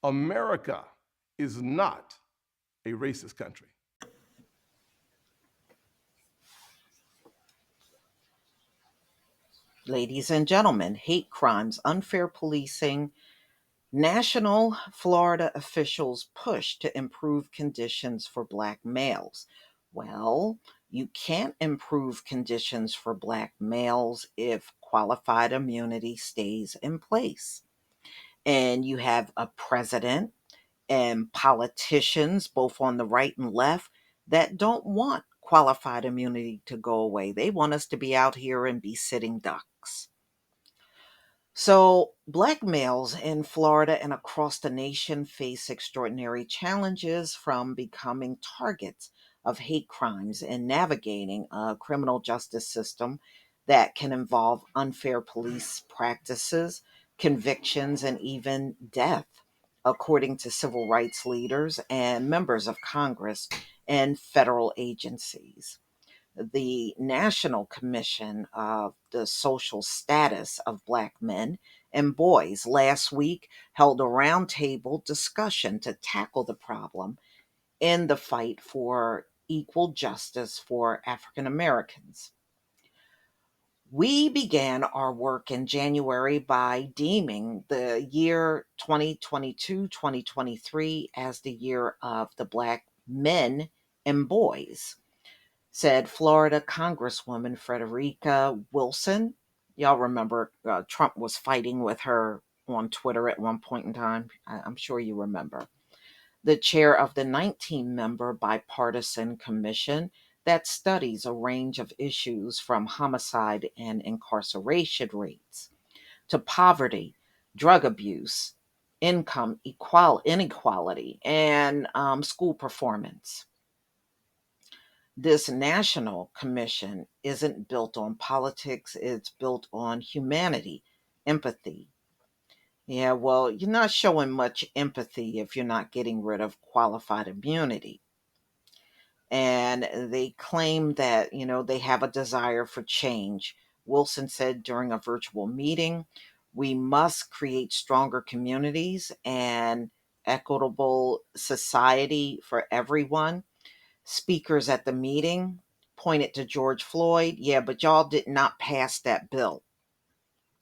America is not a racist country. Ladies and gentlemen, hate crimes, unfair policing, national Florida officials push to improve conditions for Black males. Well, you can't improve conditions for Black males if qualified immunity stays in place. And you have a president and politicians, both on the right and left, that don't want qualified immunity to go away. They want us to be out here and be sitting ducks. So, Black males in Florida and across the nation face extraordinary challenges from becoming targets of hate crimes and navigating a criminal justice system that can involve unfair police practices, convictions, and even death, according to civil rights leaders and members of Congress and federal agencies. The National Commission of the Social Status of Black Men and Boys last week held a roundtable discussion to tackle the problem in the fight for equal justice for African Americans. We began our work in January by deeming the year 2022-2023 as the year of the Black men and boys, said Florida Congresswoman Frederica Wilson. Y'all remember Trump was fighting with her on Twitter at one point in time. I'm sure you remember. The chair of the 19-member bipartisan commission that studies a range of issues from homicide and incarceration rates to poverty, drug abuse, inequality, and school performance. This national commission isn't built on politics, it's built on humanity, empathy. Yeah, well, you're not showing much empathy if you're not getting rid of qualified immunity. And they claim that, they have a desire for change. Wilson said during a virtual meeting, we must create stronger communities and equitable society for everyone. Speakers at the meeting pointed to George Floyd. Yeah, but y'all did not pass that bill.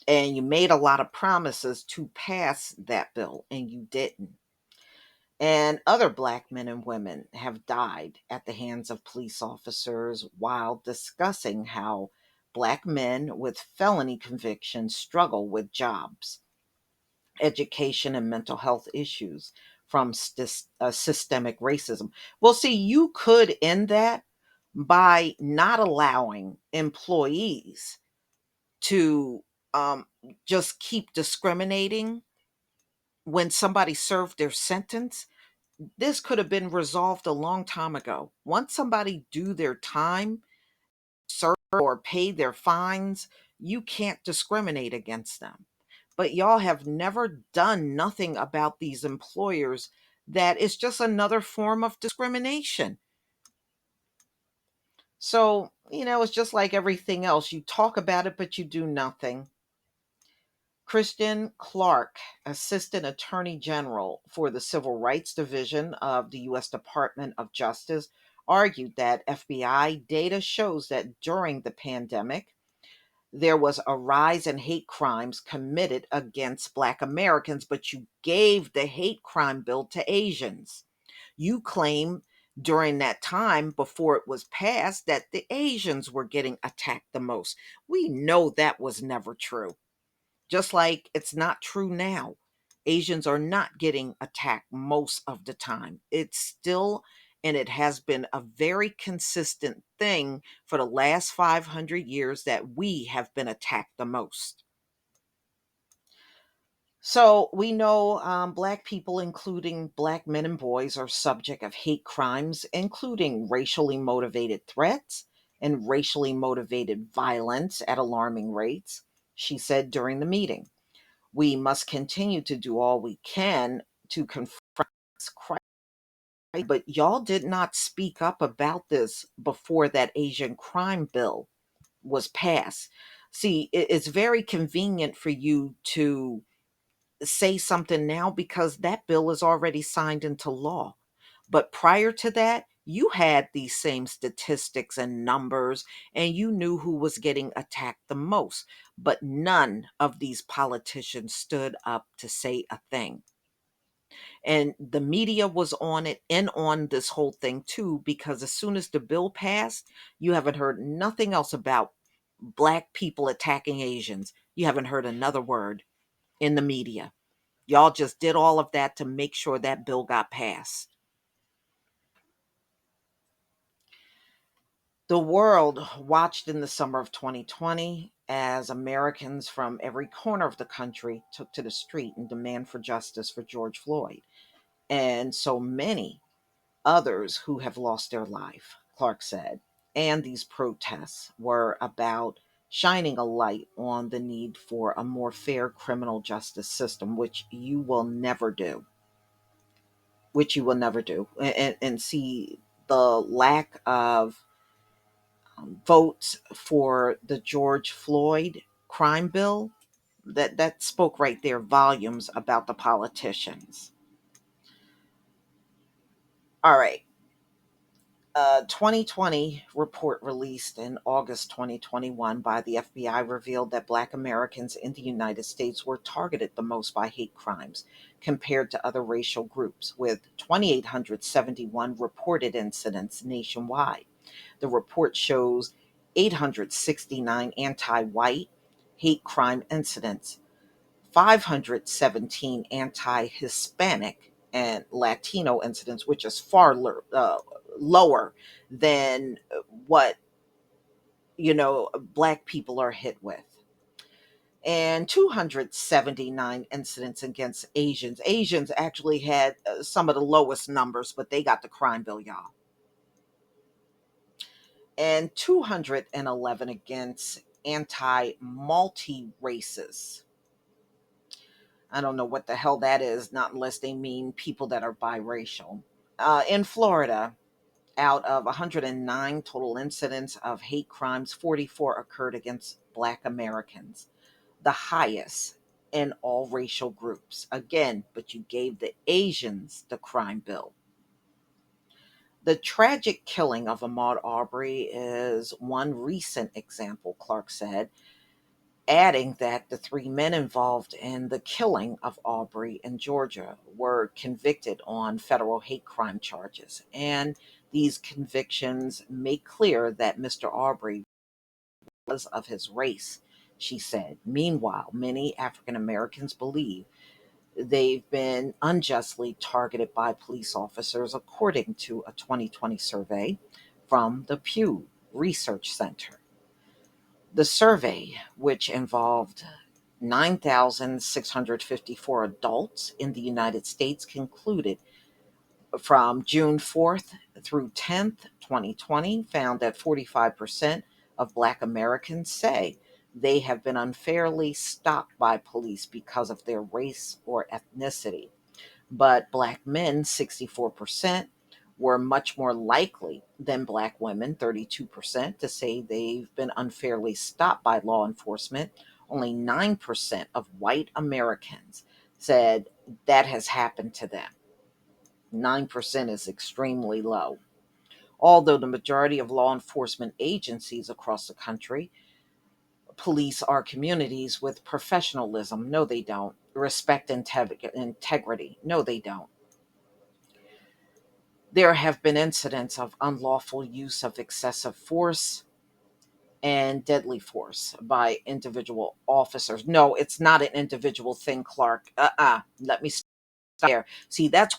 And you made a lot of promises to pass that bill, and you didn't. And other Black men and women have died at the hands of police officers while discussing how Black men with felony convictions struggle with jobs, education, and mental health issues from systemic racism. Well, see, you could end that by not allowing employees to just keep discriminating when somebody served their sentence. This could have been resolved a long time ago. Once somebody do their time, serve or pay their fines, you can't discriminate against them. But y'all have never done nothing about these employers that is just another form of discrimination. So, it's just like everything else. You talk about it, but you do nothing. Christian Clark, Assistant Attorney General for the Civil Rights Division of the U.S. Department of Justice, argued that FBI data shows that during the pandemic, there was a rise in hate crimes committed against Black Americans, but you gave the hate crime bill to Asians. You claim during that time before it was passed that the Asians were getting attacked the most. We know that was never true. Just like it's not true now. Asians are not getting attacked most of the time. It's still, and it has been a very consistent thing for the last 500 years that we have been attacked the most. So we know Black people, including Black men and boys, are subject of hate crimes, including racially motivated threats and racially motivated violence at alarming rates, she said during the meeting. We must continue to do all we can to confront this crisis. But y'all did not speak up about this before that Asian crime bill was passed. See, it's very convenient for you to say something now because that bill is already signed into law. But prior to that, you had these same statistics and numbers, and you knew who was getting attacked the most. But none of these politicians stood up to say a thing. And the media was on it and on this whole thing too, because as soon as the bill passed, you haven't heard nothing else about black people attacking Asians. You haven't heard another word in the media. Y'all just did all of that to make sure that bill got passed. The world watched in the summer of 2020 as Americans from every corner of the country took to the street in demand for justice for George Floyd. And so many others who have lost their life, Clark said. And these protests were about shining a light on the need for a more fair criminal justice system, which you will never do, which you will never do. And see the lack of votes for the George Floyd crime bill, that spoke right there volumes about the politicians. All right. 2020 report released in August 2021 by the FBI revealed that Black Americans in the United States were targeted the most by hate crimes compared to other racial groups, with 2,871 reported incidents nationwide. The report shows 869 anti white hate crime incidents, 517 anti Hispanic and Latino incidents, which is far lower than what, Black people are hit with. And 279 incidents against Asians. Asians actually had some of the lowest numbers, but they got the crime bill, y'all. And 211 against anti multi races. I don't know what the hell that is, not unless they mean people that are biracial. In Florida, out of 109 total incidents of hate crimes, 44 occurred against Black Americans, the highest in all racial groups. Again, but you gave the Asians the crime bill. The tragic killing of Ahmaud Arbery is one recent example, Clark said, adding that the three men involved in the killing of Aubrey in Georgia were convicted on federal hate crime charges. And these convictions make clear that Mr. Aubrey was of his race, she said. Meanwhile, many African Americans believe they've been unjustly targeted by police officers, according to a 2020 survey from the Pew Research Center. The survey, which involved 9,654 adults in the United States, concluded from June 4th through 10th, 2020, found that 45% of Black Americans say they have been unfairly stopped by police because of their race or ethnicity. But Black men, 64%, were much more likely than Black women, 32%, to say they've been unfairly stopped by law enforcement. Only 9% of white Americans said that has happened to them. 9% is extremely low. Although the majority of law enforcement agencies across the country police our communities with professionalism, no, they don't. Respect integrity, no, they don't. There have been incidents of unlawful use of excessive force and deadly force by individual officers. No, it's not an individual thing, Clark. Let me stop there. See, that's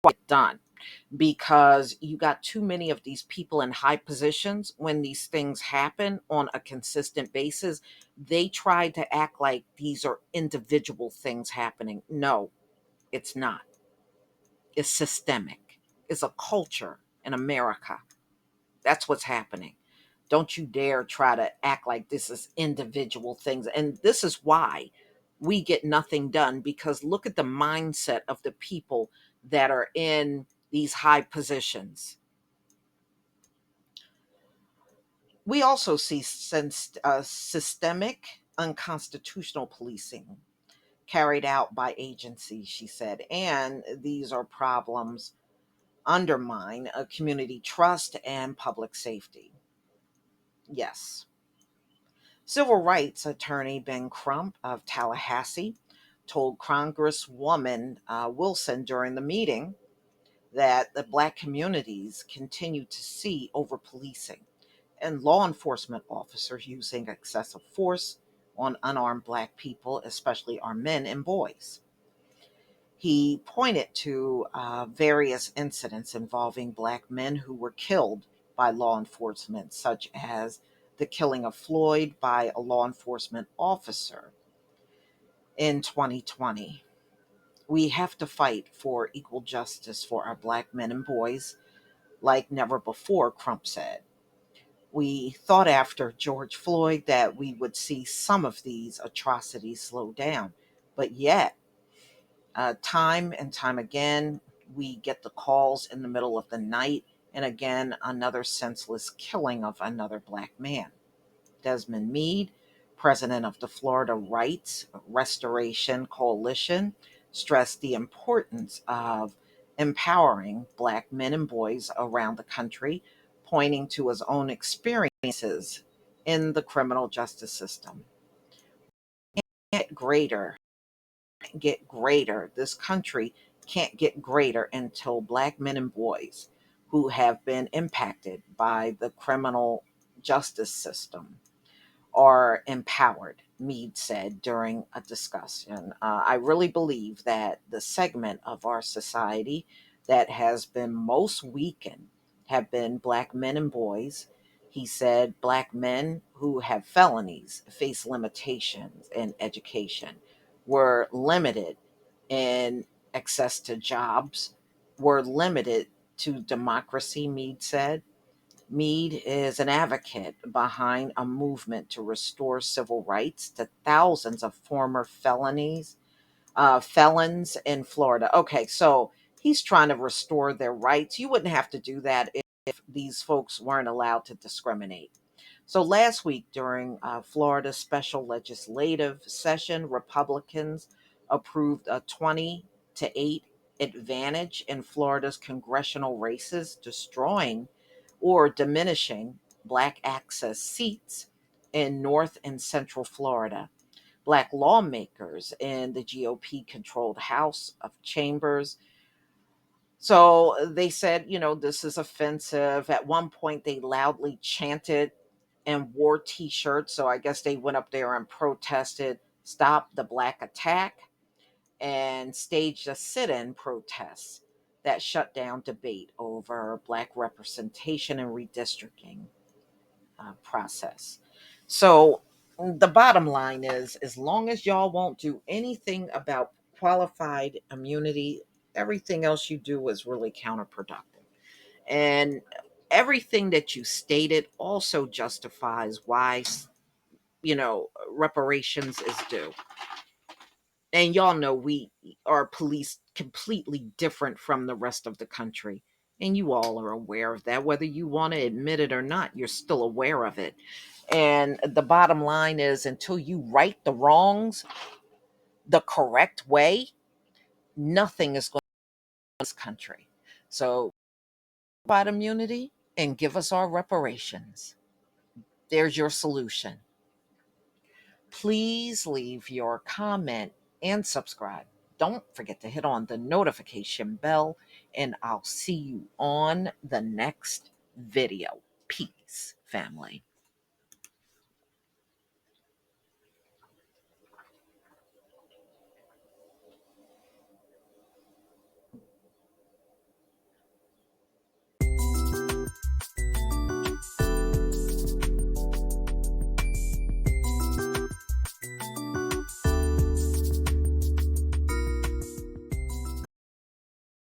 what done because you got too many of these people in high positions. When these things happen on a consistent basis, they try to act like these are individual things happening. No, it's not. It's systemic. It's a culture in America. That's what's happening. Don't you dare try to act like this is individual things. And this is why we get nothing done, because look at the mindset of the people that are in these high positions. We also see systemic unconstitutional policing. carried out by agencies, she said. And these are problems undermine a community trust and public safety. Yes. Civil rights attorney Ben Crump of Tallahassee told Congresswoman Wilson during the meeting that the Black communities continue to see over policing and law enforcement officers using excessive force on unarmed Black people, especially our men and boys. He pointed to various incidents involving Black men who were killed by law enforcement, such as the killing of Floyd by a law enforcement officer in 2020. We have to fight for equal justice for our Black men and boys like never before, Crump said. We thought after George Floyd that we would see some of these atrocities slow down, but yet, time and time again, we get the calls in the middle of the night, and again, another senseless killing of another Black man. Desmond Meade, president of the Florida Rights Restoration Coalition, stressed the importance of empowering Black men and boys around the country, pointing to his own experiences in the criminal justice system. Get greater, get greater. This country can't get greater until Black men and boys who have been impacted by the criminal justice system are empowered, Mead said during a discussion. I really believe that the segment of our society that has been most weakened have been Black men and boys. He said Black men who have felonies face limitations in education, were limited in access to jobs, were limited to democracy, Mead said. Mead is an advocate behind a movement to restore civil rights to thousands of former felons in Florida. Okay, so he's trying to restore their rights. You wouldn't have to do that if these folks weren't allowed to discriminate. So last week during Florida's special legislative session, Republicans approved a 20-8 advantage in Florida's congressional races, destroying or diminishing Black access seats in North and Central Florida. Black lawmakers in the GOP controlled House of Chambers. So they said, this is offensive. At one point, they loudly chanted and wore t shirts. So I guess they went up there and protested, stop the Black attack, and staged a sit in protest that shut down debate over Black representation and redistricting process. So the bottom line is, as long as y'all won't do anything about qualified immunity, everything else you do is really counterproductive. And everything that you stated also justifies why, reparations is due. And y'all know we are police completely different from the rest of the country. And you all are aware of that. Whether you want to admit it or not, you're still aware of it. And the bottom line is, until you right the wrongs the correct way, nothing is going to in this country. So, about immunity and give us our reparations. There's your solution. Please leave your comment and subscribe. Don't forget to hit on the notification bell, and I'll see you on the next video. Peace, family.